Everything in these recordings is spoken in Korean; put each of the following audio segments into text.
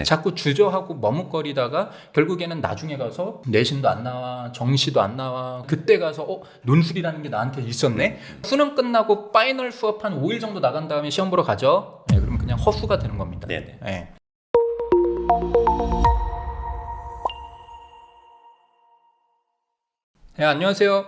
자꾸 주저하고 머뭇거리다가 결국에는 나중에 가서 내신도 안 나와, 정시도 안 나와. 그때 가서 논술이라는 게 나한테 있었네. 수능 끝나고 파이널 수업 한 5일 정도 나간 다음에 시험 보러 가죠. 네, 그러면 그냥 허수가 되는 겁니다. 네네. 네. 네, 안녕하세요.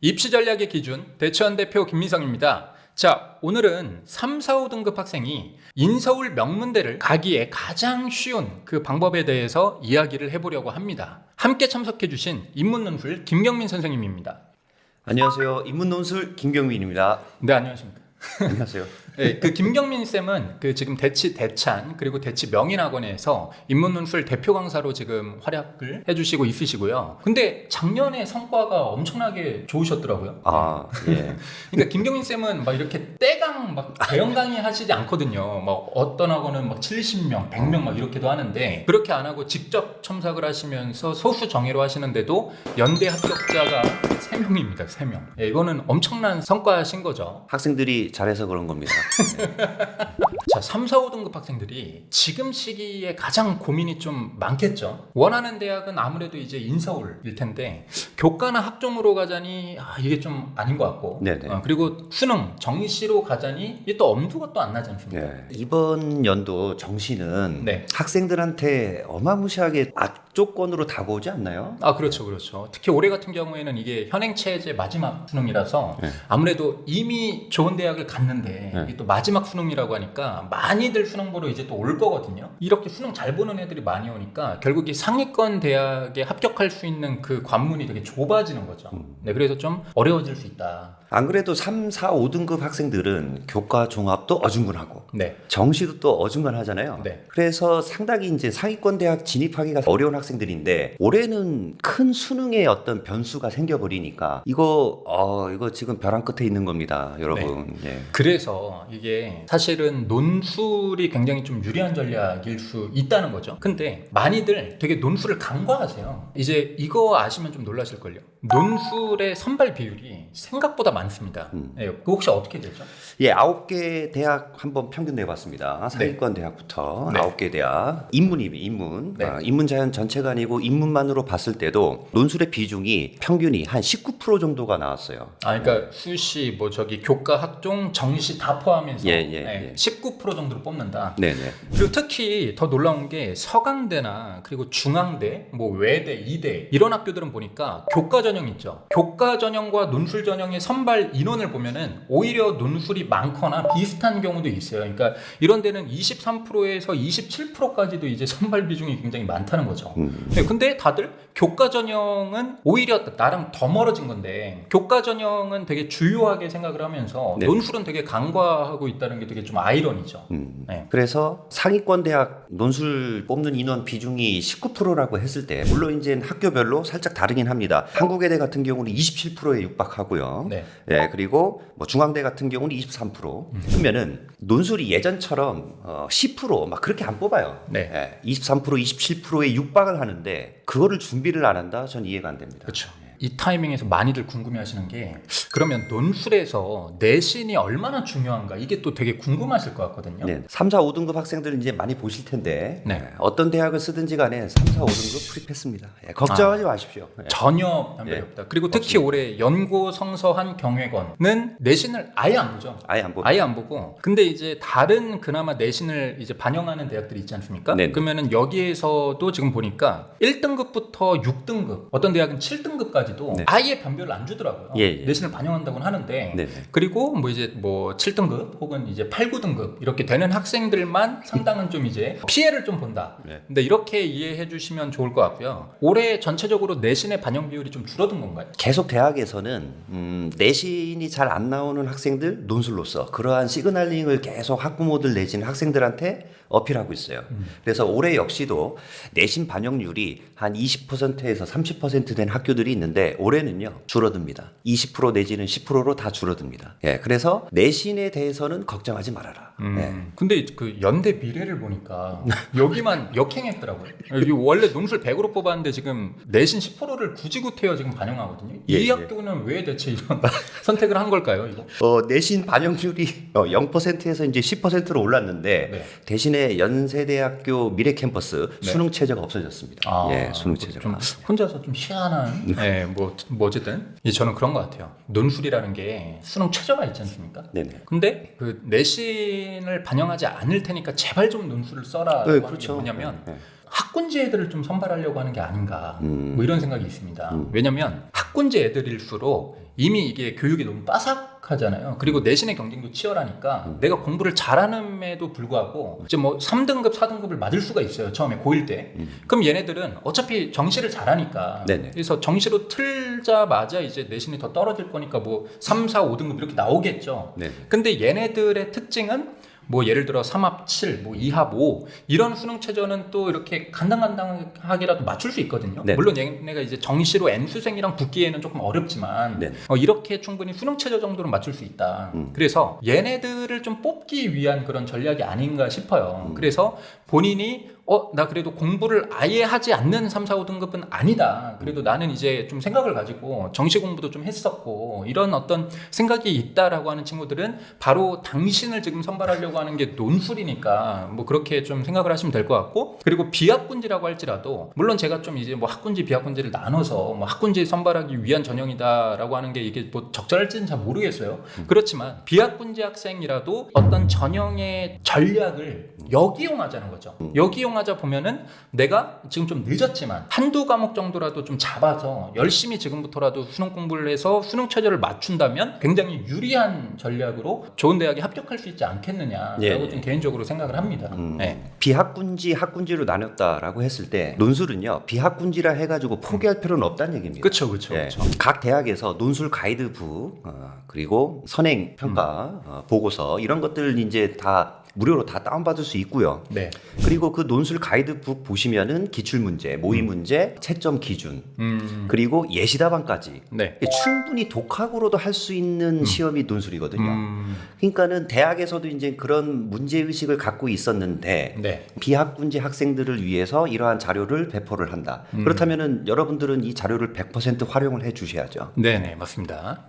입시 전략의 기준 대치원 대표 김미성입니다. 자, 오늘은 3, 4, 5등급 학생이 인서울 명문대를 가기에 가장 쉬운 그 방법에 대해서 이야기를 해보려고 합니다. 함께 참석해주신 인문논술 김경민 선생님입니다. 안녕하세요. 인문논술 김경민입니다. 네, 안녕하십니까. 안녕하세요. 네, 그 김경민 쌤은 그 지금 대치 대찬 그리고 대치 명인학원에서 인문논술 대표 강사로 지금 활약을 해주시고 있으시고요. 근데 작년에 성과가 엄청나게 좋으셨더라고요. 아, 예. 그러니까 김경민 쌤은 막 이렇게 떼강 막 대형 강의 하시지 않거든요. 막 어떤 학원은 막 70명, 100명 막 이렇게도 하는데 그렇게 안 하고 직접 첨삭을 하시면서 소수 정예로 하시는데도 연대 합격자가 3명입니다. 3명. 예, 이거는 엄청난 성과신 거죠. 학생들이 잘해서 그런 겁니다. 자, 3, 4, 5등급 학생들이 지금 시기에 가장 고민이 좀 많겠죠. 원하는 대학은 아무래도 이제 인서울일 텐데 교과나 학종으로 가자니 이게 좀 아닌 것 같고 그리고 수능, 정시로 가자니 이게 또 엄두가 또 안 나지 않습니까? 네. 이번 연도 정시는 네. 학생들한테 어마무시하게 악조건으로 다가오지 않나요? 아, 그렇죠, 그렇죠. 특히 올해 같은 경우에는 이게 현행체제 마지막 수능이라서 아무래도 이미 좋은 대학을 갔는데 이게 또 마지막 수능이라고 하니까 많이들 수능 보러 이제 또 올 거거든요. 이렇게 수능 잘 보는 애들이 많이 오니까 결국 이 상위권 대학에 합격할 수 있는 그 관문이 되게 좁아지는 거죠. 네, 그래서 좀 어려워질 수 있다. 안 그래도 3, 4, 5등급 학생들은 교과 종합도 어중간하고 네. 정시도 또 어중간하잖아요. 네. 그래서 상당히 이제 상위권 대학 진입하기가 어려운 학생들인데 올해는 큰 수능의 어떤 변수가 생겨버리니까 이거 지금 벼랑 끝에 있는 겁니다, 여러분. 네. 예. 그래서 이게 사실은 논술이 굉장히 좀 유리한 전략일 수 있다는 거죠. 근데 많이들 되게 논술을 간과하세요. 이제 이거 아시면 좀 놀라실걸요. 논술의 선발 비율이 생각보다 많습니다. 예, 그거 혹시 어떻게 되죠? 예, 9개 대학 한번 평균 내봤습니다. 상위권 대학부터 9개 대학. 인문. 네. 인문 자연 전체가 아니고 인문만으로 봤을 때도 논술의 비중이 평균이 한 19% 정도가 나왔어요. 그러니까 수시, 교과, 학종, 정시 다 포함해서 19% 정도로 뽑는다. 네네. 그리고 특히 더 놀라운 게 서강대나 그리고 중앙대, 외대, 이대 이런 학교들은 보니까 교과 전형 있죠. 교과 전형과 논술 전형의 선발 인원을 보면은 오히려 논술이 많거나 비슷한 경우도 있어요. 그러니까 이런 데는 23%에서 27%까지도 이제 선발 비중이 굉장히 많다는 거죠. 네, 근데 다들 교과 전형은 오히려 나랑 더 멀어진 건데 교과 전형은 되게 주요하게 생각을 하면서 논술은 되게 간과하고 있다는 게 되게 좀 아이러니죠. 네. 그래서 상위권 대학 논술 뽑는 인원 비중이 19%라고 했을 때 물론 이제 학교별로 살짝 다르긴 합니다. 한국외대 같은 경우는 27%에 육박하고요. 네. 네, 그리고 중앙대 같은 경우는 23%. 그러면은 논술이 예전처럼 10% 그렇게 안 뽑아요. 네. 23%, 27%에 육박을 하는데 그거를 준비를 안 한다? 전 이해가 안 됩니다. 그렇죠. 이 타이밍에서 많이들 궁금해하시는 게 그러면 논술에서 내신이 얼마나 중요한가 이게 또 되게 궁금하실 것 같거든요. 네. 3, 4, 5등급 학생들 이제 많이 보실 텐데 어떤 대학을 쓰든지 간에 3, 4, 5등급 프리패스입니다. 걱정하지 마십시오. 전혀 변별이 없다. 그리고 특히 올해 연고 성서한 경회권은 내신을 아예 안 보죠. 아예 안 보고. 아예 안 보고. 근데 이제 다른 그나마 내신을 이제 반영하는 대학들이 있지 않습니까? 네. 그러면은 여기에서도 지금 보니까 1등급부터 6등급, 어떤 대학은 7등급까지 아예 변별을 안 주더라고요. 내신을 반영한다고는 하는데 그리고 7등급 혹은 이제 8, 9등급 이렇게 되는 학생들만 상당은 좀 이제 피해를 좀 본다. 근데 이렇게 이해해 주시면 좋을 것 같고요. 올해 전체적으로 내신의 반영 비율이 좀 줄어든 건가요? 계속 대학에서는 내신이 잘 안 나오는 학생들 논술로서 그러한 시그널링을 계속 학부모들 내지는 학생들한테 어필하고 있어요. 그래서 올해 역시도 내신 반영률이 한 20%에서 30% 된 학교들이 있는데 올해는요 줄어듭니다. 20% 내지는 10%로 다 줄어듭니다. 그래서 내신에 대해서는 걱정하지 말아라. 네. 근데 그 연대 미래를 보니까 여기만 역행했더라고요. 여기 원래 논술 100으로 뽑았는데 지금 내신 10%를 구지구태여 지금 반영하거든요. 예, 이 예. 학교는 왜 대체 이런 선택을 한 걸까요? 이거? 내신 반영률이 0%에서 이제 10%로 올랐는데 네. 대신에 연세대학교 미래 캠퍼스 수능 체제가 없어졌습니다. 예, 수능 체제가. 좀 혼자서 좀 희한한, 네, 뭐 어쨌든 저는 그런 것 같아요. 논술이라는 게 수능 최저가 있지 않습니까? 네네. 근데 그 내신을 반영하지 않을 테니까 제발 좀 논술을 써라. 네, 하는 그렇죠. 게 뭐냐면 네. 학군지 애들을 좀 선발하려고 하는 게 아닌가 뭐 이런 생각이 있습니다. 왜냐면 학군지 애들일수록 이미 이게 교육이 너무 빠삭하잖아요. 그리고 내신의 경쟁도 치열하니까 내가 공부를 잘하는에도 불구하고 이제 뭐 3등급, 4등급을 맞을 수가 있어요. 처음에 고1 때. 그럼 얘네들은 어차피 정시를 잘하니까 네네. 그래서 정시로 틀자마자 이제 내신이 더 떨어질 거니까 뭐 3, 4, 5등급 이렇게 나오겠죠. 네. 근데 얘네들의 특징은 뭐 예를 들어 3합 7, 뭐 2합 5 이런 수능 최저는 또 이렇게 간당간당하게라도 맞출 수 있거든요. 네. 물론 얘네가 이제 정시로 N수생이랑 붙기에는 조금 어렵지만 네. 이렇게 충분히 수능 최저 정도는 맞출 수 있다. 그래서 얘네들을 좀 뽑기 위한 그런 전략이 아닌가 싶어요. 그래서 본인이 나 그래도 공부를 아예 하지 않는 3, 4, 5등급은 아니다. 그래도 나는 이제 좀 생각을 가지고 정시 공부도 좀 했었고 이런 어떤 생각이 있다라고 하는 친구들은 바로 당신을 지금 선발하려고 하는 게 논술이니까 뭐 그렇게 좀 생각을 하시면 될 것 같고, 그리고 비학군지라고 할지라도 물론 제가 좀 이제 뭐 학군지 비학군지를 나눠서 뭐 학군지 선발하기 위한 전형이다라고 하는 게 이게 뭐 적절할지는 잘 모르겠어요. 그렇지만 비학군지 학생이라도 어떤 전형의 전략을 역이용하자는 거죠. 역이용하자 보면은 내가 지금 좀 늦었지만 한두 과목 정도라도 좀 잡아서 열심히 지금부터라도 수능 공부를 해서 수능 최저를 맞춘다면 굉장히 유리한 전략으로 좋은 대학에 합격할 수 있지 않겠느냐라고 예, 좀 개인적으로 생각을 합니다. 네. 비학군지, 학군지로 나눴다라고 했을 때 논술은요 비학군지라 해가지고 포기할 필요는 없다는 얘기입니다. 그렇죠, 그렇죠, 예. 그렇죠. 각 대학에서 논술 가이드북 그리고 선행 평가 보고서 이런 것들 이제 다 무료로 다 다운받을 수 있고요. 네. 그리고 그 논술 가이드북 보시면은 기출문제, 모의문제, 채점 기준, 그리고 예시답안까지 네. 충분히 독학으로도 할 수 있는 시험이 논술이거든요. 그러니까는 대학에서도 이제 그런 문제의식을 갖고 있었는데 네. 비학군지 학생들을 위해서 이러한 자료를 배포를 한다. 그렇다면은 여러분들은 이 자료를 100% 활용을 해 주셔야죠. 네네, 맞습니다.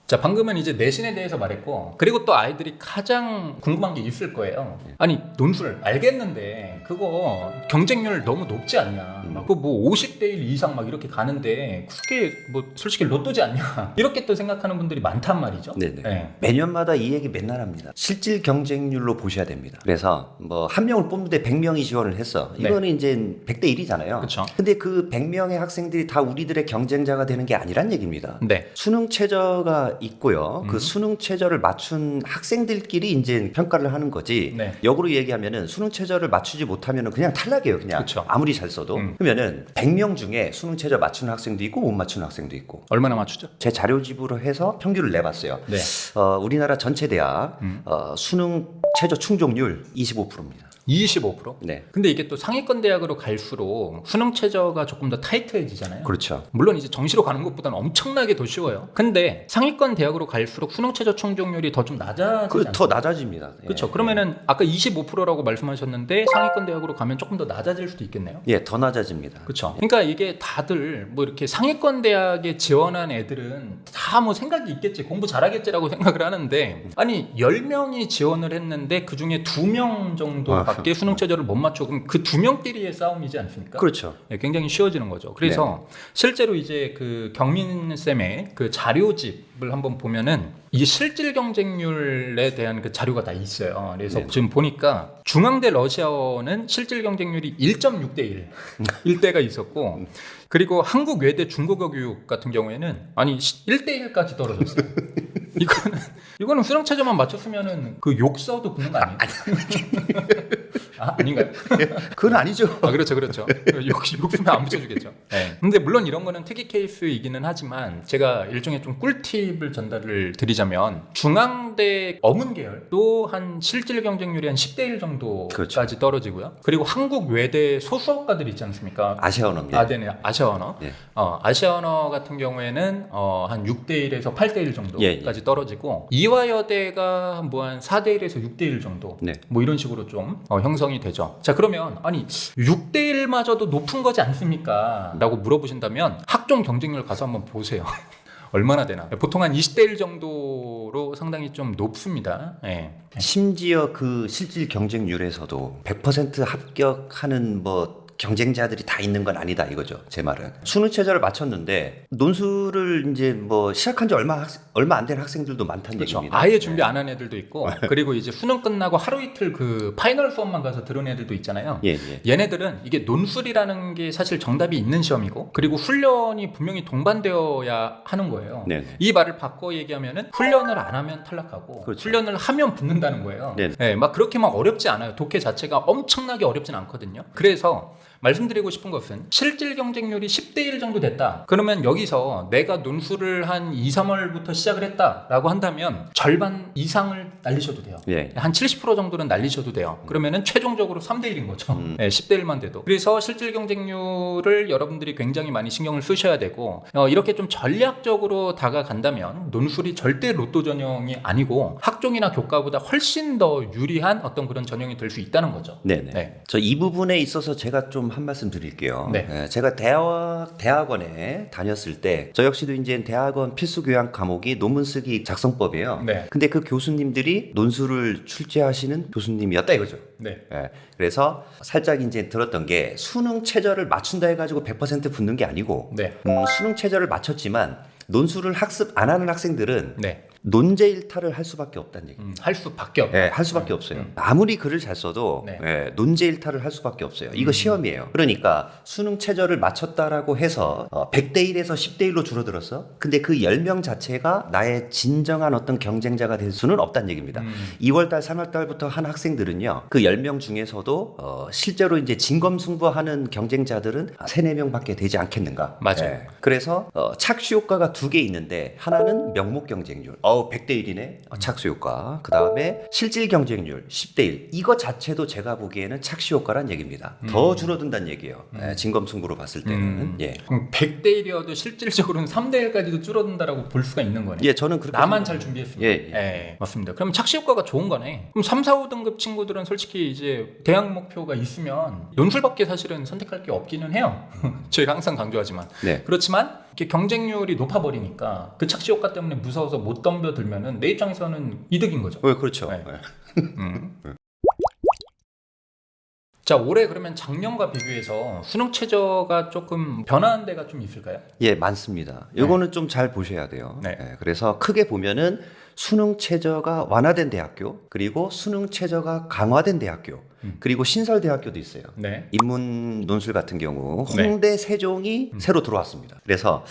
자, 방금은 이제 내신에 대해서 말했고, 그리고 또 아이들이 가장 궁금한 게 있을 거예요. 아니, 논술 알겠는데 그거 경쟁률 너무 높지 않냐? 그 뭐 50대 1 이상 막 이렇게 가는데 그게 뭐 솔직히 로또지 않냐? 이렇게 또 생각하는 분들이 많단 말이죠. 네네. 네. 매년마다 이 얘기 맨날 합니다. 실질 경쟁률로 보셔야 됩니다. 그래서 뭐 한 명을 뽑는데 100명이 지원을 했어. 이거는 이제 100대 1이잖아요. 그쵸. 근데 그 100명의 학생들이 다 우리들의 경쟁자가 되는 게 아니란 얘기입니다. 네. 수능 최저가 있고요. 그 수능 최저를 맞춘 학생들끼리 이제 평가를 하는 거지. 네. 역으로 얘기하면은 수능 최저를 맞추지 못하면은 그냥 탈락이에요. 그냥 그쵸. 아무리 잘 써도. 그러면은 100명 중에 수능 최저 맞추는 학생도 있고 못 맞추는 학생도 있고. 얼마나 맞추죠? 제 자료집으로 해서 평균을 내봤어요. 네. 우리나라 전체 대학 수능 최저 충족률 25%입니다. 25%? 네. 근데 이게 또 상위권 대학으로 갈수록 수능 최저가 조금 더 타이트해지잖아요. 그렇죠. 물론 이제 정시로 가는 것보다는 엄청나게 더 쉬워요. 근데 상위권 대학으로 갈수록 수능 최저 충족률이 더 좀 낮아지지 더 낮아집니다. 예. 그렇죠. 그러면은 아까 25%라고 말씀하셨는데 상위권 대학으로 가면 조금 더 낮아질 수도 있겠네요. 예, 더 낮아집니다. 그렇죠. 그러니까 이게 다들 뭐 이렇게 상위권 대학에 지원한 애들은 다 뭐 생각이 있겠지, 공부 잘하겠지라고 생각을 하는데, 아니 10명이 지원을 했는데 그 중에 2명 정도밖에 수능 최저를 못 맞춰. 그럼 그 2명끼리의 싸움이지 않습니까? 그렇죠. 네, 굉장히 쉬워지는 거죠. 그래서 실제로 이제 그 경민 쌤의 그 자료집을 한번 보면은 이 실질 경쟁률에 대한 그 자료가 다 있어요. 그래서 네. 지금 보니까 중앙대 러시아어는 실질 경쟁률이 1.6대 1 일대가 있었고, 그리고 한국 외대 중국어 교육 같은 경우에는 아니 1대 1까지 떨어졌어요. 이거는 수능 최저만 맞췄으면은 그 욕서도 붙는 거 아니에요? 아닌가요? 그건 아니죠. 아 그렇죠, 그렇죠. 욕심에 안 붙여주겠죠. 네. 근데 물론 이런 거는 특이 케이스이기는 하지만 제가 일종의 좀 꿀팁을 전달을 드리자면 중앙대 어문 계열도 한 실질 경쟁률이 한 10대 1 정도까지 그렇죠. 떨어지고요. 그리고 한국 외대 소수학과들 있지 않습니까? 아시아 언어입니다. 아, 네네. 아시아 언어. 예. 아시아 언어 같은 경우에는 한 6대 1에서 8대 1 정도까지 예, 예. 떨어지고 이화여대가 뭐 한 4대 1에서 6대 1 정도. 네. 뭐 이런 식으로 좀 형성이 되죠. 자, 그러면 아니 6대 1마저도 높은 거지 않습니까? 라고 물어보신다면 학종 경쟁률 가서 한번 보세요. 얼마나 되나? 보통 한 20대 1 정도로 상당히 좀 높습니다. 예. 심지어 그 실질 경쟁률에서도 100% 합격하는 뭐 경쟁자들이 다 있는 건 아니다 이거죠. 제 말은. 수능 최저를 맞췄는데 논술을 이제 뭐 시작한 지 얼마 안 된 학생들도 많다는 그렇죠. 얘기입니다. 아예 준비 안 한 애들도 있고 그리고 이제 수능 끝나고 하루 이틀 그 파이널 수업만 가서 들은 애들도 있잖아요. 예, 예. 얘네들은 이게 논술이라는 게 사실 정답이 있는 시험이고 그리고 훈련이 분명히 동반되어야 하는 거예요. 네. 이 말을 바꿔 얘기하면은 훈련을 안 하면 탈락하고 그렇죠. 훈련을 하면 붙는다는 거예요. 네. 네, 막 그렇게 막 어렵지 않아요. 독해 자체가 엄청나게 어렵진 않거든요. 그래서 말씀드리고 싶은 것은 실질 경쟁률이 10대 1 정도 됐다. 그러면 여기서 내가 논술을 한 2, 3월부터 시작을 했다라고 한다면 절반 이상을 날리셔도 돼요. 예. 한 70% 정도는 날리셔도 돼요. 그러면은 최종적으로 3대 1인 거죠. 네, 10대 1만 돼도. 그래서 실질 경쟁률을 여러분들이 굉장히 많이 신경을 쓰셔야 되고 이렇게 좀 전략적으로 다가간다면 논술이 절대 로또 전형이 아니고 학종이나 교과보다 훨씬 더 유리한 어떤 그런 전형이 될 수 있다는 거죠. 네네. 네. 저 이 부분에 있어서 제가 좀 한 말씀 드릴게요. 네. 제가 대학원에 다녔을 때 저 역시도 이제 대학원 필수 교양 과목이 논문 쓰기 작성법이에요. 네. 근데 그 교수님들이 논술을 출제하시는 교수님이었다 이거죠. 네. 예, 그래서 살짝 이제 들었던 게 수능 최저를 맞춘다 해가지고 100% 붙는 게 아니고 네. 수능 최저를 맞췄지만 논술을 학습 안 하는 학생들은 네. 논제 일탈을 할 수밖에 없다는 얘기. 할 수밖에 없다. 예, 할 수밖에 없어요. 아무리 글을 잘 써도 네. 예, 논제 일탈을 할 수밖에 없어요. 이거 시험이에요. 그러니까 수능 최저를 맞췄다라고 해서 100대 1에서 10대 1로 줄어들었어. 근데 그 10명 자체가 나의 진정한 어떤 경쟁자가 될 수는 없다는 얘기입니다. 2월달, 3월달부터 한 학생들은요. 그 10명 중에서도 실제로 이제 진검승부하는 경쟁자들은 3, 4명밖에 되지 않겠는가. 맞아요. 예. 그래서 착시 효과가 2개 있는데 하나는 명목 경쟁률. 100대 1이네. 착수 효과. 그다음에 실질 경쟁률 10대 1. 이거 자체도 제가 보기에는 착시 효과란 얘기입니다. 더 줄어든다는 얘기예요. 진검승부로 봤을 때는. 예. 그럼 100대 1이어도 실질적으로는 3대 1까지도 줄어든다라고 볼 수가 있는 거네. 예, 저는 그렇게 나만 잘 준비했습니다. 예. 맞습니다. 그럼 착시 효과가 좋은 거네. 그럼 3, 4, 5등급 친구들은 솔직히 이제 대학 목표가 있으면 논술밖에 사실은 선택할 게 없기는 해요. 저희가 항상 강조하지만. 네. 그렇지만 이렇게 경쟁률이 높아버리니까 그 착시 효과 때문에 무서워서 못 덤벼들면은 내 입장에서는 이득인 거죠. 그렇죠. 네. 자, 올해 그러면 작년과 비교해서 수능 최저가 조금 변화한 데가 좀 있을까요? 예, 많습니다. 이거는 좀 잘 보셔야 돼요. 네. 예, 그래서 크게 보면은 수능 최저가 완화된 대학교, 그리고 수능 최저가 강화된 대학교, 그리고 신설 대학교도 있어요. 네. 인문 논술 같은 경우 홍대, 세종이 새로 들어왔습니다. 그래서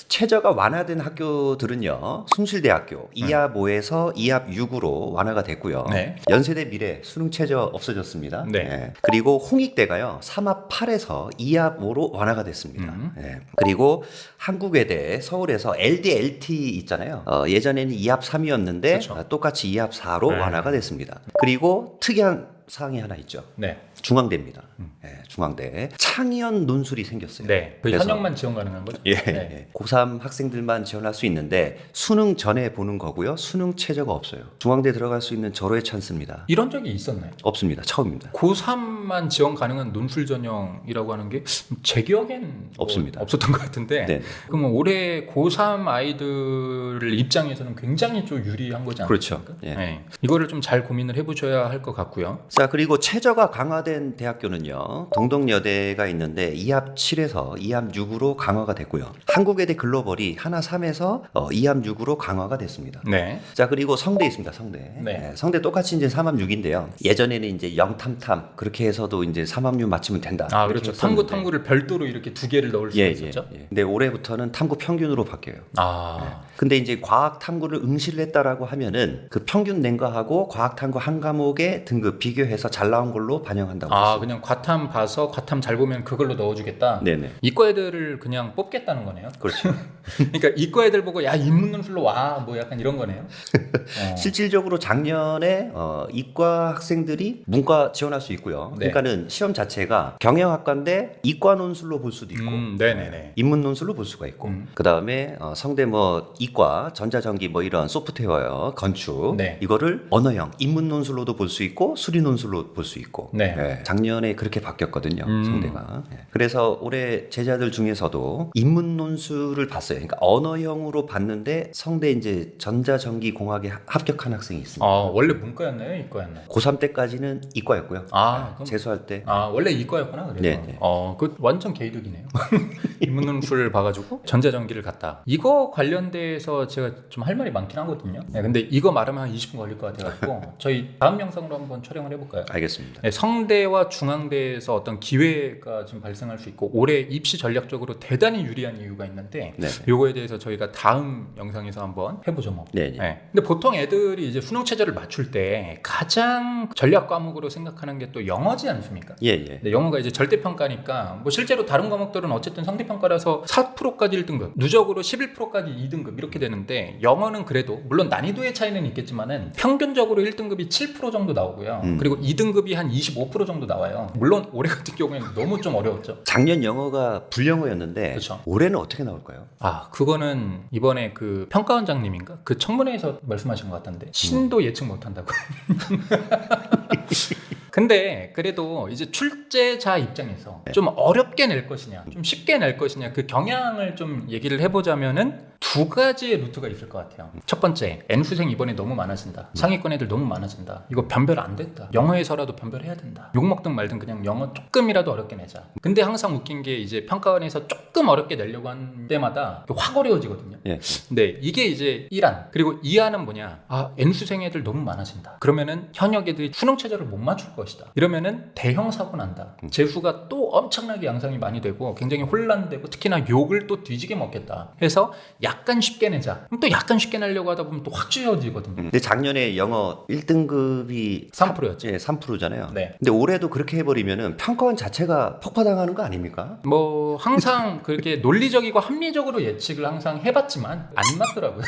최저가 완화된 학교들은요. 숭실대학교 2합 5에서 2합 6으로 완화가 됐고요. 네. 연세대 미래 수능 최저 없어졌습니다. 네. 예. 그리고 홍익대가요. 3합 8에서 2합 5로 완화가 됐습니다. 예. 그리고 한국외대 서울에서 LD, LT 있잖아요. 예전에는 2합 3이었는데 그렇죠. 똑같이 2합 4로 네. 완화가 됐습니다. 그리고 특이한 사항이 하나 있죠. 네. 중앙대입니다. 예, 중앙대 창의연 논술이 생겼어요. 네. 그 그래서 현역만 지원 가능한 거죠? 예, 네. 예. 고3 학생들만 지원할 수 있는데 수능 전에 보는 거고요. 수능 최저가 없어요. 중앙대 들어갈 수 있는 절호의 찬스입니다. 이런 적이 있었나요? 없습니다. 처음입니다. 고3만 지원 가능한 논술 전형이라고 하는 게 제 기억엔 없습니다. 없었던 것 같은데. 네. 그러면 올해 고3 아이들 입장에서는 굉장히 좀 유리한 거지 않습니까? 그렇죠. 예. 네. 이거를 좀 잘 고민을 해보셔야 할 것 같고요. 자, 그리고 최저가 강화된 대학교는요. 동덕여대가 있는데 2합 7에서 2합 6으로 강화가 됐고요. 한국외대 글로벌이 하나 3에서 2합 6으로 강화가 됐습니다. 네. 자, 그리고 성대 있습니다. 성대. 네. 예, 성대 똑같이 이제 3합 6인데요. 예전에는 이제 영탐탐 그렇게 해서도 이제 3합 6 맞추면 된다. 아, 이렇게 그렇죠. 했었는데. 탐구를 별도로 이렇게 두 개를 넣을 수 있었죠. 예. 근데 올해부터는 탐구 평균으로 바뀌어요. 아. 근데 이제 과학 탐구를 응시를 했다라고 하면은 그 평균 낸 거하고 과학 탐구 한 과목의 등급 비교해 비교해서 잘 나온 걸로 반영한다고 아, 했습니다. 그냥 과탐 봐서 과탐 잘 보면 그걸로 넣어주겠다. 네네. 이과 애들을 그냥 뽑겠다는 거네요. 그렇죠. 그러니까 이과 애들 보고 야 인문 논술로 와, 뭐 약간 이런 거네요. 실질적으로 작년에 이과 학생들이 문과 지원할 수 있고요. 네. 그러니까는 시험 자체가 경영학과인데 이과 논술로 볼 수도 있고, 네네네. 인문 논술로 볼 수가 있고, 그 다음에 성대 뭐 이과, 전자전기 뭐 이런 소프트웨어, 건축 네. 이거를 언어형 인문 논술로도 볼 수 있고 수리 논술로 볼 수 있고. 네. 네. 작년에 그렇게 바뀌었거든요. 성대가. 네. 그래서 올해 제자들 중에서도 인문 논술을 봤어요. 그러니까 언어형으로 봤는데 성대 이제 전자전기 공학에 합격한 학생이 있습니다. 원래 문과였나요, 이과였나요? 고3 때까지는 이과였고요. 그럼 재수할 때. 원래 이과였구나. 그래서 네네. 그 완전 개이득이네요. 인문 논술 봐가지고 전자전기를 갔다. 이거 관련돼서 제가 좀 할 말이 많긴 하거든요. 네, 근데 이거 말하면 한 20분 걸릴 것 같아가지고 저희 다음 영상으로 한번 촬영을 해볼까요? 알겠습니다. 네, 성대와 중앙대에서 어떤 기회가 지금 발생할 수 있고 올해 입시 전략적으로 대단히 유리한 이유가 있는데 네네. 요거에 대해서 저희가 다음 영상에서 한번 해보죠 뭐. 네네. 네. 근데 보통 애들이 이제 수능 체제를 맞출 때 가장 전략 과목으로 생각하는 게 또 영어지 않습니까? 예. 근데 영어가 이제 절대평가니까 뭐 실제로 다른 과목들은 어쨌든 상대평가라서 4%까지 1등급, 누적으로 11%까지 2등급 이렇게 되는데 영어는 그래도 물론 난이도의 차이는 있겠지만은 평균적으로 1등급이 7% 정도 나오고요. 그리고 2등급이 한 25% 정도 나와요. 물론 올해 같은 경우에는 너무 좀 어려웠죠. 작년 영어가 불영어였는데 그쵸. 올해는 어떻게 나올까요? 그거는 이번에 그 평가원장님인가? 그 청문회에서 말씀하신 것 같던데 신도 예측 못한다고. 근데 그래도 이제 출제자 입장에서 좀 어렵게 낼 것이냐, 좀 쉽게 낼 것이냐 그 경향을 좀 얘기를 해보자면은 두 가지의 루트가 있을 것 같아요. 첫 번째, N수생 이번에 너무 많아진다. 상위권 애들 너무 많아진다. 이거 변별 안 됐다. 영어에서라도 변별해야 된다. 욕 먹든 말든 그냥 영어 조금이라도 어렵게 내자. 근데 항상 웃긴 게 이제 평가원에서 조금 어렵게 내려고 한 때마다 확 어려워지거든요. 예. 근데 이게 이제 1안 그리고 2안은 뭐냐, N수생 애들 너무 많아진다. 그러면은 현역 애들이 수능 체제를 못 맞출 것이다. 이러면은 대형 사고 난다. 재수가 또 엄청나게 양상이 많이 되고 굉장히 혼란되고 특히나 욕을 또 뒤지게 먹겠다. 해서 약간 쉽게 내자. 그럼 또 약간 쉽게 내려고 하다 보면 또 확 쥐어지거든요. 근데 작년에 영어 1등급이 3%였죠. 예, 3%잖아요. 네. 근데 올해도 그렇게 해버리면은 평가원 자체가 폭파당하는 거 아닙니까? 뭐 항상 그렇게 논리적이고 합리적으로 예측을 항상 해봤지만 안 맞더라고요.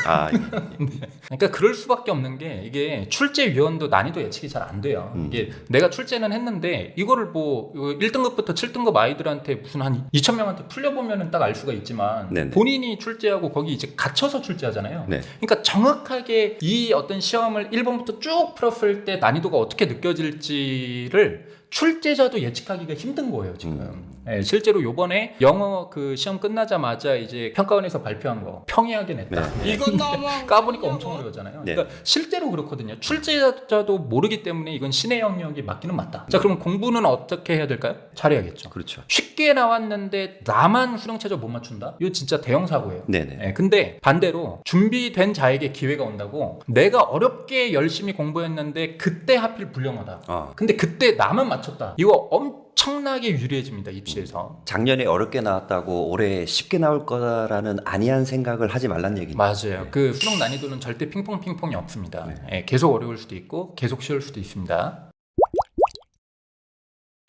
그러니까 그럴 수밖에 없는 게 이게 출제위원도 난이도 예측이 잘 안 돼요. 이게 내가 출제는 했는데 이거를 뭐 1등급부터 7등급 아이들한테 무슨 한 2,000명한테 풀려보면은 딱 알 수가 있지만 네네. 본인이 출제하고 거기 이제 갇혀서 출제하잖아요. 네. 그러니까 정확하게 이 어떤 시험을 1번부터 쭉 풀었을 때 난이도가 어떻게 느껴질지를 출제자도 예측하기가 힘든 거예요 지금. 네, 실제로 요번에 영어 그 시험 끝나자마자 이제 평가원에서 발표한 거 평이하게 냈다. 이건 너무 까보니까 엄청 어려웠잖아요. 네. 그러니까 실제로 그렇거든요. 출제자도 모르기 때문에 이건 신의 영역이 맞기는 맞다. 자, 그럼 공부는 어떻게 해야 될까요? 잘해야겠죠. 그렇죠. 쉽게 나왔는데 나만 수능 최저 못 맞춘다? 이거 진짜 대형 사고예요. 네네. 네, 근데 반대로 준비된 자에게 기회가 온다고 내가 어렵게 열심히 공부했는데 그때 하필 불량하다. 근데 그때 나만 맞췄다. 이거 엄청나게 유리해집니다. 입시에서. 작년에 어렵게 나왔다고 올해 쉽게 나올 거라는 안이한 생각을 하지 말란 얘기입니다. 맞아요. 그 수능 난이도는 절대 핑퐁핑퐁이 없습니다. 예, 계속 어려울 수도 있고 계속 쉬울 수도 있습니다.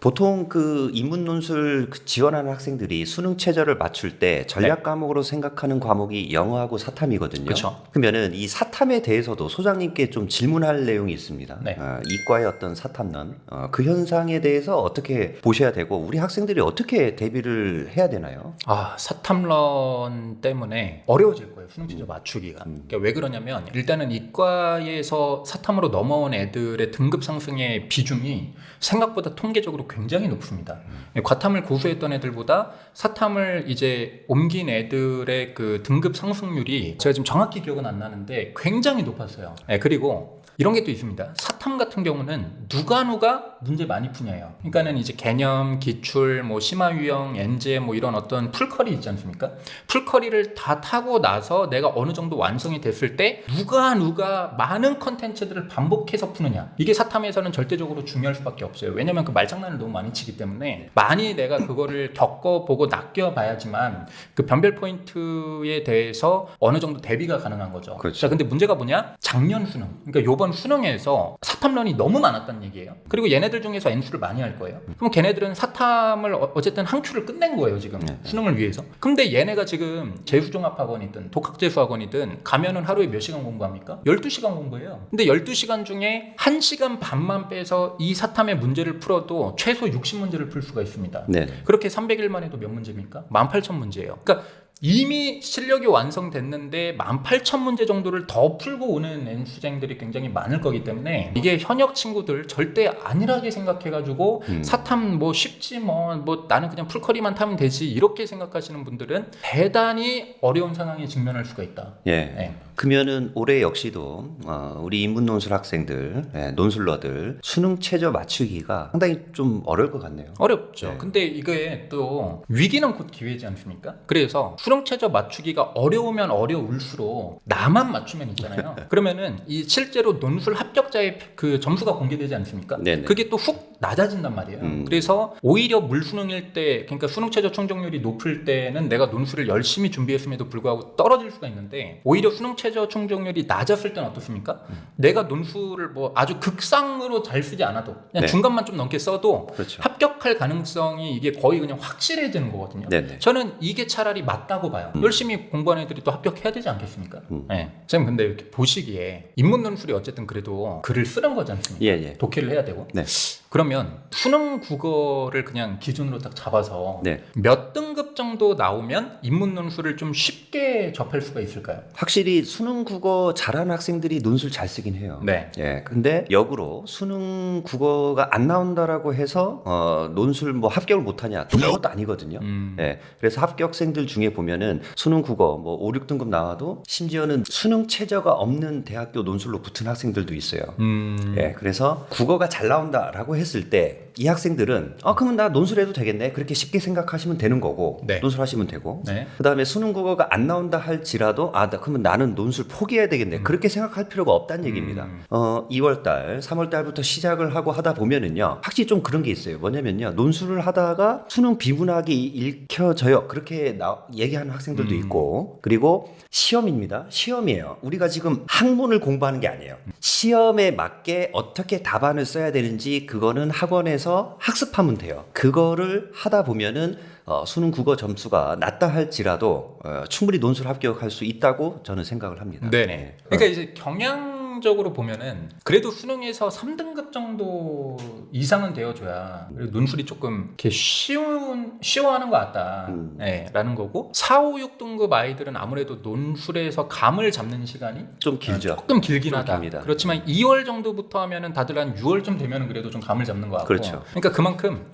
보통 그 인문 논술 지원하는 학생들이 수능 최저를 맞출 때 전략 과목으로 생각하는 과목이 영어하고 사탐이거든요. 그쵸. 그러면은 이 사탐에 대해서도 소장님께 좀 질문할 내용이 있습니다. 네. 이과의 어떤 사탐론, 그 현상에 대해서 어떻게 보셔야 되고 우리 학생들이 어떻게 대비를 해야 되나요? 사탐론 때문에 어려워질 거예요. 수능 최저 맞추기가. 그러니까 왜 그러냐면 일단은 이과에서 사탐으로 넘어온 애들의 등급 상승의 비중이 생각보다 통계적으로 굉장히 높습니다. 과탐을 고수했던 애들보다 사탐을 이제 옮긴 애들의 그 등급 상승률이 제가 지금 정확히 기억은 안 나는데 굉장히 높았어요. 그리고 이런 게 또 있습니다. 사탐 같은 경우는 누가 문제 많이 푸냐예요. 그러니까는 이제 개념, 기출, 뭐 심화 유형, 엔제 뭐 이런 어떤 풀커리 있지 않습니까? 풀커리를 다 타고 나서 내가 어느 정도 완성이 됐을 때 누가 많은 컨텐츠들을 반복해서 푸느냐. 이게 사탐에서는 절대적으로 중요할 수밖에 없어요. 왜냐면 그 말장난을 너무 많이 치기 때문에 많이 내가 그거를 겪어보고 낚여봐야지만 그 변별 포인트에 대해서 어느 정도 대비가 가능한 거죠. 그렇죠. 자, 근데 문제가 뭐냐? 작년 수능. 그러니까 요번 수능에서 사탐런이 너무 많았다는 얘기예요. 그리고 얘네들 중에서 N수를 많이 할 거예요. 그럼 걔네들은 사탐을 어쨌든 한 큐를 끝낸 거예요, 지금. 수능을 위해서. 근데 얘네가 지금 재수종합학원이든 독학재수학원이든 가면은 하루에 몇 시간 공부합니까? 12시간 공부해요. 근데 12시간 중에 1시간 반만 빼서 이 사탐의 문제를 풀어도 최소 60문제를 풀 수가 있습니다. 네. 그렇게 300일만 해도 몇 문제입니까? 18,000문제예요. 그러니까 이미 실력이 완성됐는데 18,000문제 정도를 더 풀고 오는 N수생들이 굉장히 많을 거기 때문에 이게 현역 친구들 절대 안일하게 생각해가지고 사탐 뭐 쉽지 뭐 나는 그냥 풀커리만 타면 되지 이렇게 생각하시는 분들은 대단히 어려운 상황에 직면할 수가 있다. 예. 네. 그러면은 올해 역시도 우리 인문 논술 학생들, 논술러들 수능 최저 맞추기가 상당히 좀 어려울 것 같네요. 어렵죠. 네. 근데 이게 또 위기는 곧 기회지 않습니까? 그래서 수능 최저 맞추기가 어려우면 어려울수록 나만 맞추면 있잖아요. 그러면은 이 실제로 논술 합격자의 그 점수가 공개되지 않습니까? 네네. 그게 또 훅 낮아진단 말이에요. 그래서 오히려 물수능일 때, 그러니까 수능 최저 충족률이 높을 때는 내가 논술을 열심히 준비했음에도 불구하고 떨어질 수가 있는데 오히려 수능 최저 충족률이 낮았을 때는 어떻습니까? 내가 논술을 뭐 아주 극상으로 잘 쓰지 않아도 그냥 네. 중간만 좀 넘게 써도 그렇죠. 합격할 가능성이 이게 거의 그냥 확실해지는 거거든요. 네네. 저는 이게 차라리 맞다고 봐요. 열심히 공부한 애들이 또 합격해야 되지 않겠습니까? 네. 선생님 근데 이렇게 보시기에 인문 논술이 어쨌든 그래도 글을 쓰는 거지 않습니까? 예. 독해를 해야 되고. 네. 그러면 수능 국어를 그냥 기준으로 딱 잡아서 네. 몇 등급 정도 나오면 인문 논술을 좀 쉽게 접할 수가 있을까요? 확실히 수능 국어 잘하는 학생들이 논술 잘 쓰긴 해요. 네. 예. 근데 역으로 수능 국어가 안 나온다라고 해서 논술 뭐 합격을 못 하냐? 그것도 아니거든요. 예. 그래서 합격생들 중에 보면은 수능 국어 뭐 5, 6등급 나와도 심지어는 수능 최저가 없는 대학교 논술로 붙은 학생들도 있어요. 예. 그래서 국어가 잘 나온다라고 했을 때 이 학생들은 그러면 나 논술해도 되겠네. 그렇게 쉽게 생각하시면 되는 거고 네. 논술하시면 되고 네. 그다음에 수능 국어가 안 나온다 할지라도 그러면 나는 논술 포기해야 되겠네. 그렇게 생각할 필요가 없다는 얘기입니다. 2월달, 3월달부터 시작을 하고 하다 보면은요, 확실히 좀 그런 게 있어요. 뭐냐면요, 논술을 하다가 수능 비문학이 읽혀져요. 그렇게 얘기하는 학생들도 있고, 그리고 시험입니다. 시험이에요. 우리가 지금 학문을 공부하는 게 아니에요. 시험에 맞게 어떻게 답안을 써야 되는지 그거는 학원에서 학습하면 돼요. 그거를 하다 보면은 수능 국어 점수가 낮다 할지라도 충분히 논술 합격할 수 있다고 저는 생각을 합니다. 네네. 그러니까 이제 경향적으로 보면은 그래도 수능에서 3등급 정도 이상은 되어줘야 그리고 논술이 조금 이렇게 쉬워하는 것 같다. 네, 라는 거고 4, 5, 6등급 아이들은 아무래도 논술에서 감을 잡는 시간이 좀 길죠. 조금 길긴 좀 하다. 깁니다. 그렇지만 2월 정도부터 하면은 다들 한 6월쯤 되면은 그래도 좀 감을 잡는 것 같고. 그렇죠. 그러니까 그만큼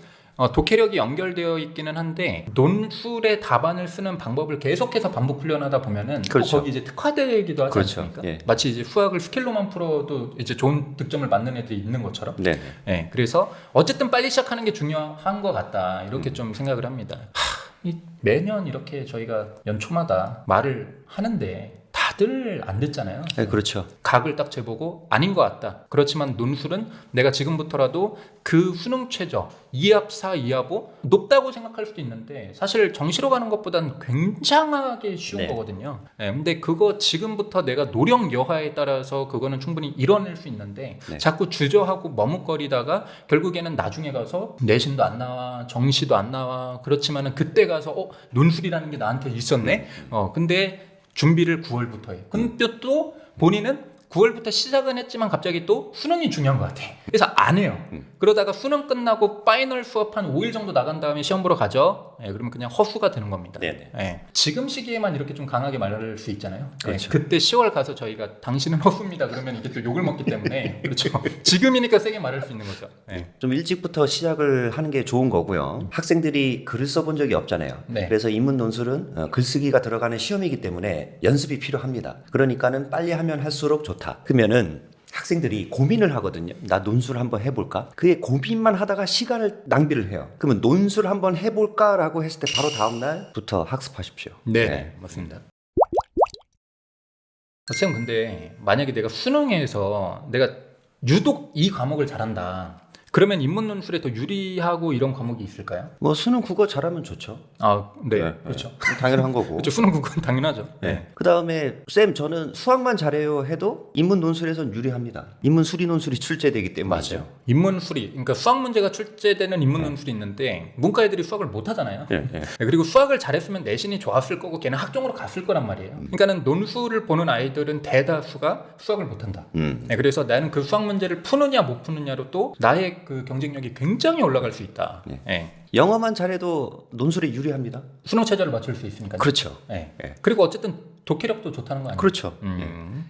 독해력이 연결되어 있기는 한데 논술의 답안을 쓰는 방법을 계속해서 반복 훈련하다 보면은 또 그렇죠. 거기 이제 특화되기도 하지 그렇죠. 않습니까? 예. 마치 이제 수학을 스킬로만 풀어도 이제 좋은 득점을 맞는 애들이 있는 것처럼. 네. 예, 그래서 어쨌든 빨리 시작하는 게 중요한 것 같다 이렇게 좀 생각을 합니다. 매년 이렇게 저희가 연초마다 말을 하는데 다들 안 듣잖아요. 네, 그렇죠. 각을 딱 재보고 아닌 것 같다. 그렇지만 논술은 내가 지금부터라도 그 수능 최저 2합 4, 2합 5 높다고 생각할 수도 있는데 사실 정시로 가는 것보다는 굉장하게 쉬운 네. 거거든요. 네, 근데 그거 지금부터 내가 노력 여하에 따라서 그거는 충분히 이뤄낼 수 있는데 네. 자꾸 주저하고 머뭇거리다가 결국에는 나중에 가서 내신도 안 나와 정시도 안 나와 그렇지만은 그때 가서 논술이라는 게 나한테 있었네. 근데 준비를 9월부터 해. 근데 또 본인은 9월부터 시작은 했지만 갑자기 또 수능이 중요한 것 같아. 그래서 안 해요. 그러다가 수능 끝나고 파이널 수업 한 5일 정도 나간 다음에 시험 보러 가죠. 그러면 그냥 허수가 되는 겁니다. 네네. 지금 시기에만 이렇게 좀 강하게 말할 수 있잖아요. 그렇죠. 그때 10월 가서 저희가 당신은 허수입니다. 그러면 이게 또 욕을 먹기 때문에 그렇죠. 지금이니까 세게 말할 수 있는 거죠. 좀 일찍부터 시작을 하는 게 좋은 거고요. 학생들이 글을 써본 적이 없잖아요. 네. 그래서 인문 논술은 글쓰기가 들어가는 시험이기 때문에 연습이 필요합니다. 그러니까는 빨리 하면 할수록 좋다. 그러면은 학생들이 고민을 하거든요. 나 논술 한번 해볼까? 그게 고민만 하다가 시간을 낭비를 해요. 그러면 논술 한번 해볼까라고 했을 때 바로 다음 날부터 학습하십시오. 네, 맞습니다. 선생님 근데 만약에 내가 수능에서 내가 유독 이 과목을 잘한다. 그러면 인문 논술에 더 유리하고 이런 과목이 있을까요? 뭐 수능 국어 잘하면 좋죠. 아, 네, 네, 그렇죠. 당연한 거고. 그렇죠. 수능 국어는 당연하죠. 네. 그 다음에 쌤 저는 수학만 잘해요 해도 인문 논술에선 유리합니다. 인문 수리 논술이 출제되기 때문이죠. 맞아요. 인문 수리, 그러니까 수학 문제가 출제되는 인문 논술이 있는데 문과 애들이 수학을 못 하잖아요. 네, 네. 그리고 수학을 잘했으면 내신이 좋았을 거고 걔는 학종으로 갔을 거란 말이에요. 그러니까는 논술을 보는 아이들은 대다수가 수학을 못 한다. 네, 그래서 나는 그 수학 문제를 푸느냐 못 푸느냐로 또 나의 그 경쟁력이 굉장히 올라갈 수 있다. 네. 네. 영어만 잘해도 논술에 유리합니다. 수능 체제를 맞출 수 있으니까. 그렇죠. 네. 네. 그리고 어쨌든 독해력도 좋다는 거 아니에요? 그렇죠.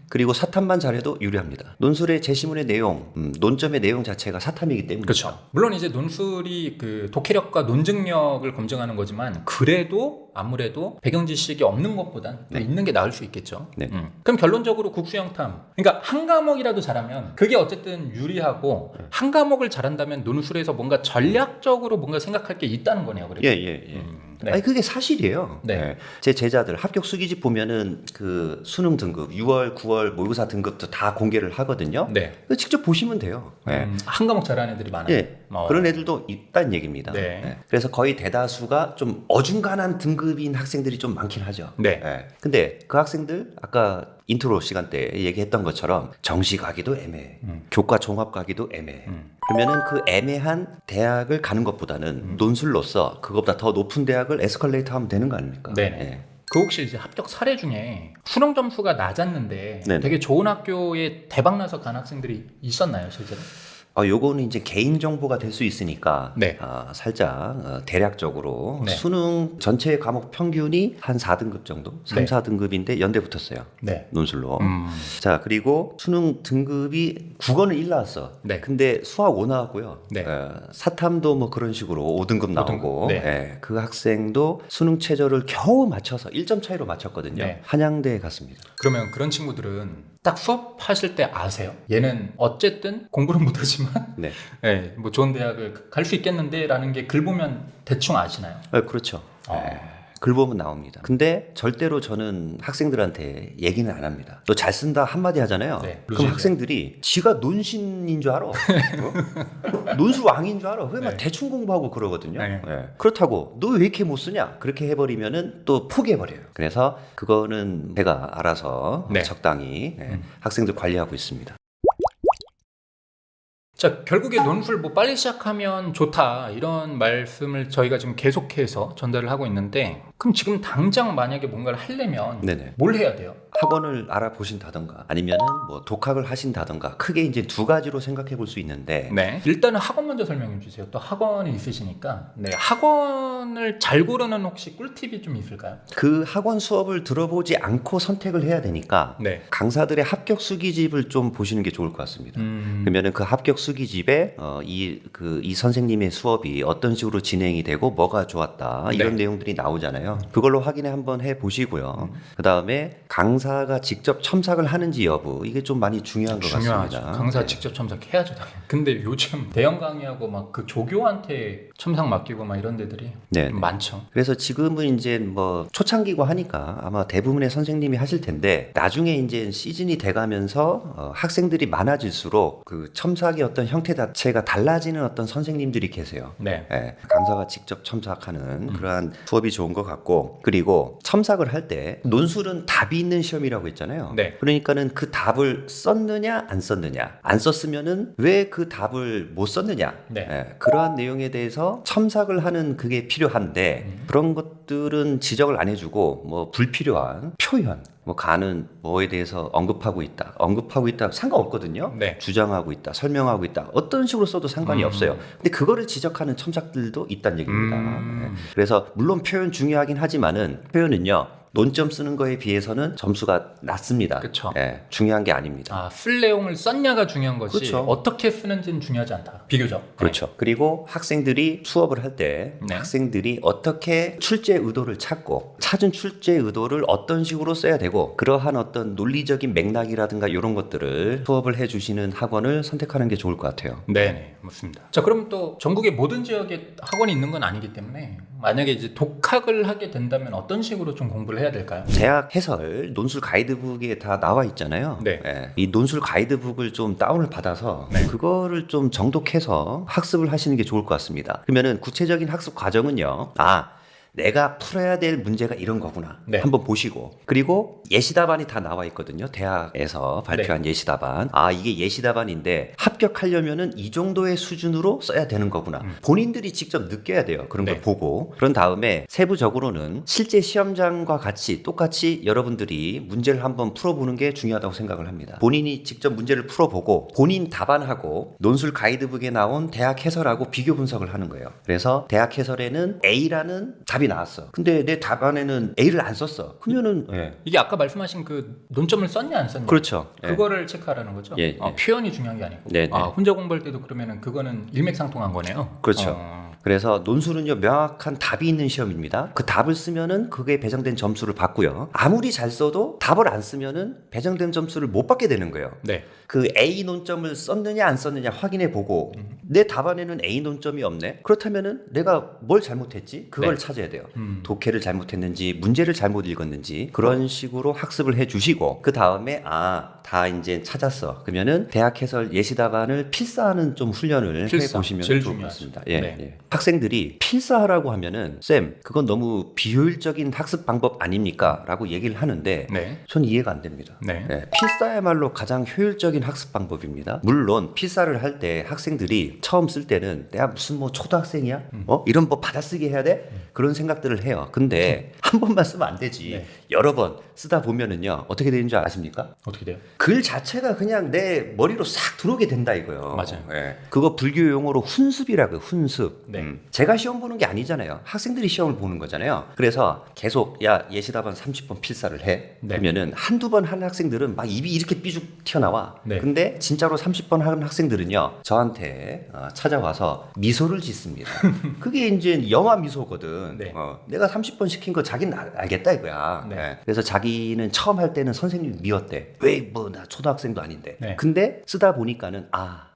그리고 사탐만 잘해도 유리합니다. 논술의 제시문의 내용, 논점의 내용 자체가 사탐이기 때문에. 그렇죠. 물론 이제 논술이 그 독해력과 논증력을 검증하는 거지만 그래도 아무래도 배경 지식이 없는 것보단 더 있는 게 나을 수 있겠죠. 네. 그럼 결론적으로 국수영탐, 그러니까 한 과목이라도 잘하면 그게 어쨌든 유리하고 한 과목을 잘한다면 논술에서 뭔가 전략적으로 뭔가 생각할 게 있다는 거네요. 그래도. 예. 네. 아니 그게 사실이에요. 네. 네. 제 제자들 합격 수기집 보면은 그 수능 등급, 6월, 9월 모의고사 등급도 다 공개를 하거든요. 네. 그거 직접 보시면 돼요. 네. 한 과목 잘하는 애들이 많아요. 예. 그런 애들도 있다는 얘기입니다. 네. 네. 그래서 거의 대다수가 좀 어중간한 등급인 학생들이 좀 많긴 하죠. 네. 근데 그 학생들 아까 인트로 시간 때 얘기했던 것처럼 정시 가기도 애매해. 교과 종합 가기도 애매해. 그러면은 그 애매한 대학을 가는 것보다는 논술로서 그것보다 더 높은 대학을 에스컬레이터 하면 되는 거 아닙니까? 네. 예. 그 혹시 이제 합격 사례 중에 수능 점수가 낮았는데 네네. 되게 좋은 학교에 대박 나서 간 학생들이 있었나요, 실제로? 요거는 이제 개인 정보가 될 수 있으니까 네. 살짝 대략적으로 네. 수능 전체 과목 평균이 한 4등급 정도, 3, 네. 4등급인데 연대 붙었어요. 네. 논술로. 자, 그리고 수능 등급이 국어는 1 나왔어. 네. 근데 수학 5 나왔고요. 네. 사탐도 뭐 그런 식으로 5등급 나오고. 네. 예, 그 학생도 수능 최저를 겨우 맞춰서 1점 차이로 맞췄거든요. 네. 한양대에 갔습니다. 그러면 그런 친구들은 딱 수업하실 때 아세요? 얘는 어쨌든 공부는 못하지만 네. 네, 뭐 좋은 대학을 갈 수 있겠는데 라는 게 글 보면 대충 아시나요? 그렇죠. 글 보면 나옵니다. 근데 절대로 저는 학생들한테 얘기는 안 합니다. 너 잘 쓴다 한마디 하잖아요. 네, 그럼 학생들이 지가 논신인 줄 알아. 논술 왕인 줄 알아. 왜 막 네. 대충 공부하고 그러거든요. 네. 그렇다고 너 왜 이렇게 못 쓰냐? 그렇게 해버리면은 또 포기해버려요. 그래서 그거는 제가 알아서 네. 적당히 학생들 관리하고 있습니다. 자, 결국에 논술 뭐 빨리 시작하면 좋다 이런 말씀을 저희가 지금 계속해서 전달을 하고 있는데 그럼 지금 당장 만약에 뭔가를 하려면 네네. 뭘 해야 돼요? 학원을 알아보신다던가 아니면은 뭐 독학을 하신다던가 크게 이제 두 가지로 생각해 볼 수 있는데 네. 일단은 학원 먼저 설명해 주세요. 또 학원이 있으시니까. 네. 학원을 잘 고르는 혹시 꿀팁이 좀 있을까요? 그 학원 수업을 들어보지 않고 선택을 해야 되니까 네. 강사들의 합격 수기집을 좀 보시는 게 좋을 것 같습니다. 그러면은 그 합격 수기집에 이 선생님의 수업이 어떤 식으로 진행이 되고 뭐가 좋았다 이런 네. 내용들이 나오잖아요. 그걸로 확인해 한번 해 보시고요. 그 다음에 강사가 직접 첨삭을 하는지 여부 이게 좀 많이 중요한 것 중요하죠. 같습니다. 강사 네. 직접 첨삭해야죠. 당연히. 근데 요즘 대형 강의하고 막 그 조교한테 첨삭 맡기고 막 이런 데들이 네. 많죠. 그래서 지금은 이제 뭐 초창기고 하니까 아마 대부분의 선생님이 하실 텐데 나중에 이제 시즌이 돼가면서 학생들이 많아질수록 그 첨삭의 어떤 형태 자체가 달라지는 어떤 선생님들이 계세요. 네. 예, 강사가 직접 첨삭하는 그러한 수업이 좋은 것 같고 그리고 첨삭을 할 때 논술은 답이 있는 시험이라고 했잖아요. 네. 그러니까는 그 답을 썼느냐 안 썼느냐 안 썼으면은 왜 그 답을 못 썼느냐 네. 예, 그러한 내용에 대해서 첨삭을 하는 그게 필요한데 그런 것들은 지적을 안 해주고 뭐 불필요한 표현 뭐 가는 뭐에 대해서 언급하고 있다 상관없거든요. 네. 주장하고 있다 설명하고 있다 어떤 식으로 써도 상관이 없어요. 근데 그거를 지적하는 첨삭들도 있다는 얘기입니다. 예. 그래서 물론 표현 중요하긴 하지만은 표현은요 논점 쓰는 거에 비해서는 점수가 낮습니다. 그쵸. 예, 중요한 게 아닙니다. 아, 쓸 내용을 썼냐가 중요한 것이 그렇죠. 어떻게 쓰는지는 중요하지 않다. 비교적. 그렇죠. 그리고 학생들이 수업을 할 때 네. 학생들이 어떻게 출제 의도를 찾고 찾은 출제 의도를 어떤 식으로 써야 되고 그러한 어떤 논리적인 맥락이라든가 이런 것들을 수업을 해주시는 학원을 선택하는 게 좋을 것 같아요. 네, 맞습니다. 자, 그럼 또 전국의 모든 지역에 학원이 있는 건 아니기 때문에 만약에 이제 독학을 하게 된다면 어떤 식으로 좀 공부를 해야 될까요? 대학 해설 논술 가이드북에 다 나와 있잖아요. 네. 예. 이 논술 가이드북을 좀 다운을 받아서 네. 그거를 좀 정독해서 학습을 하시는 게 좋을 것 같습니다. 그러면은 구체적인 학습 과정은요. 내가 풀어야 될 문제가 이런 거구나. 네. 한번 보시고. 그리고 예시답안이 다 나와 있거든요. 대학에서 발표한 예시답안. 이게 예시답안인데 합격하려면은 이 정도의 수준으로 써야 되는 거구나. 본인들이 직접 느껴야 돼요. 그런 걸 네. 보고. 그런 다음에 세부적으로는 실제 시험장과 같이 똑같이 여러분들이 문제를 한번 풀어보는 게 중요하다고 생각을 합니다. 본인이 직접 문제를 풀어보고 본인 답안하고 논술 가이드북에 나온 대학 해설하고 비교 분석을 하는 거예요. 그래서 대학 해설에는 A라는 답이 나왔어. 근데 내 답안에는 A를 안 썼어. 그러면은 이게 아까 말씀하신 그 논점을 썼냐 안 썼냐 그렇죠. 그거를 체크하라는 거죠? 예, 예. 표현이 중요한 게 아니고 네, 네. 혼자 공부할 때도 그러면은 그거는 일맥상통한 거네요. 그렇죠. 그래서 논술은요 명확한 답이 있는 시험입니다. 그 답을 쓰면은 그게 배정된 점수를 받고요. 아무리 잘 써도 답을 안 쓰면은 배정된 점수를 못 받게 되는 거예요. 네. 그 A 논점을 썼느냐 안 썼느냐 확인해 보고 내 답안에는 A 논점이 없네. 그렇다면은 내가 뭘 잘못했지? 그걸 네. 찾아야 돼요. 독해를 잘못했는지 문제를 잘못 읽었는지 그런 식으로 학습을 해 주시고 그 다음에 다 이제 찾았어. 그러면은 대학 해설 예시 답안을 필사하는 좀 훈련을 해 보시면 제일 좋을 것 중요하죠. 같습니다. 네. 학생들이 필사하라고 하면은 쌤 그건 너무 비효율적인 학습 방법 아닙니까? 라고 얘기를 하는데 네. 전 이해가 안 됩니다. 네. 필사야말로 가장 효율적인 학습 방법입니다. 물론 필사를 할 때 학생들이 처음 쓸 때는 내가 무슨 뭐 초등학생이야? 이런 뭐 받아쓰기 해야 돼? 그런 생각들을 해요. 근데 한 번만 쓰면 안 되지. 네. 여러 번 쓰다 보면은요 어떻게 되는 줄 아십니까? 어떻게 돼요? 글 자체가 그냥 내 머리로 싹 들어오게 된다 이거요. 맞아요. 그거 불교 용어로 훈습이라고 훈습. 네. 제가 시험 보는 게 아니잖아요. 학생들이 시험을 보는 거잖아요. 그래서 계속 예시답안 30번 필사를 해. 네. 그러면은 한두 번 하는 학생들은 막 입이 이렇게 삐죽 튀어나와. 네. 근데 진짜로 30번 하는 학생들은요. 저한테 찾아와서 미소를 짓습니다. 그게 이제 영화 미소거든. 네. 내가 30번 시킨 거 자기는 알겠다 이거야. 네. 그래서 자기는 처음 할 때는 선생님 미웠대. 왜 뭐 나 초등학생도 아닌데. 네. 근데 쓰다 보니까는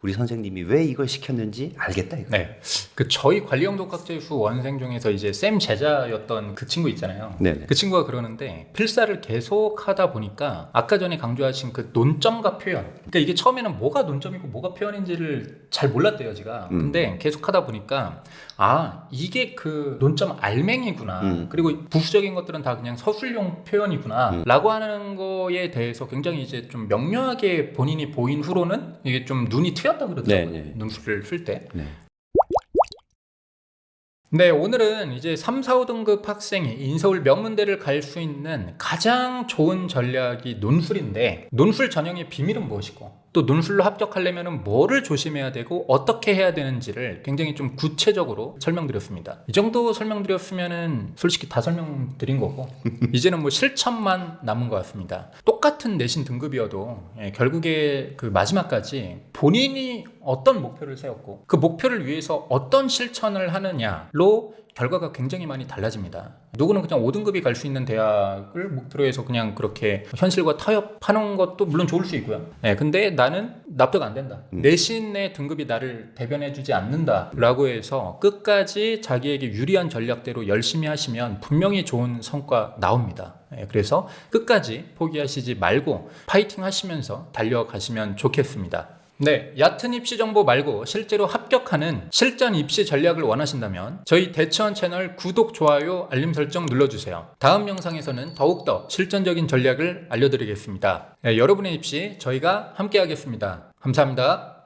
우리 선생님이 왜 이걸 시켰는지 알겠다 이거. 네. 그 저희 관리형 독학제수 원생 중에서 이제 쌤 제자였던 그 친구 있잖아요. 네네. 그 친구가 그러는데 필사를 계속 하다 보니까 아까 전에 강조하신 그 논점과 표현. 그러니까 이게 처음에는 뭐가 논점이고 뭐가 표현인지를 잘 몰랐대요, 제가. 근데 계속 하다 보니까 이게 그 논점 알맹이구나. 그리고 부수적인 것들은 다 그냥 서술용 표현이구나. 라고 하는 거에 대해서 굉장히 이제 좀 명료하게 본인이 보인 후로는 이게 좀 눈이 트였다 그러더라고요. 네. 논술을 쓸 때. 네. 네, 오늘은 이제 3, 4, 5등급 학생이 인서울 명문대를 갈 수 있는 가장 좋은 전략이 논술인데 논술 전형의 비밀은 무엇이고 또 논술로 합격하려면 뭐를 조심해야 되고 어떻게 해야 되는지를 굉장히 좀 구체적으로 설명드렸습니다. 이 정도 설명드렸으면은 솔직히 다 설명드린 거고 이제는 뭐 실천만 남은 것 같습니다. 똑같은 내신 등급이어도 결국에 그 마지막까지 본인이 어떤 목표를 세웠고 그 목표를 위해서 어떤 실천을 하느냐로 결과가 굉장히 많이 달라집니다. 누구는 그냥 5등급이 갈 수 있는 대학을 목표로 해서 그냥 그렇게 현실과 타협하는 것도 물론 좋을 수 있고요. 근데 나는 납득 안 된다. 내신의 등급이 나를 대변해주지 않는다 라고 해서 끝까지 자기에게 유리한 전략대로 열심히 하시면 분명히 좋은 성과 나옵니다. 그래서 끝까지 포기하시지 말고 파이팅 하시면서 달려가시면 좋겠습니다. 네, 얕은 입시 정보 말고 실제로 합격하는 실전 입시 전략을 원하신다면 저희 대처원 채널 구독, 좋아요, 알림 설정 눌러주세요. 다음 영상에서는 더욱더 실전적인 전략을 알려드리겠습니다. 여러분의 입시 저희가 함께 하겠습니다. 감사합니다.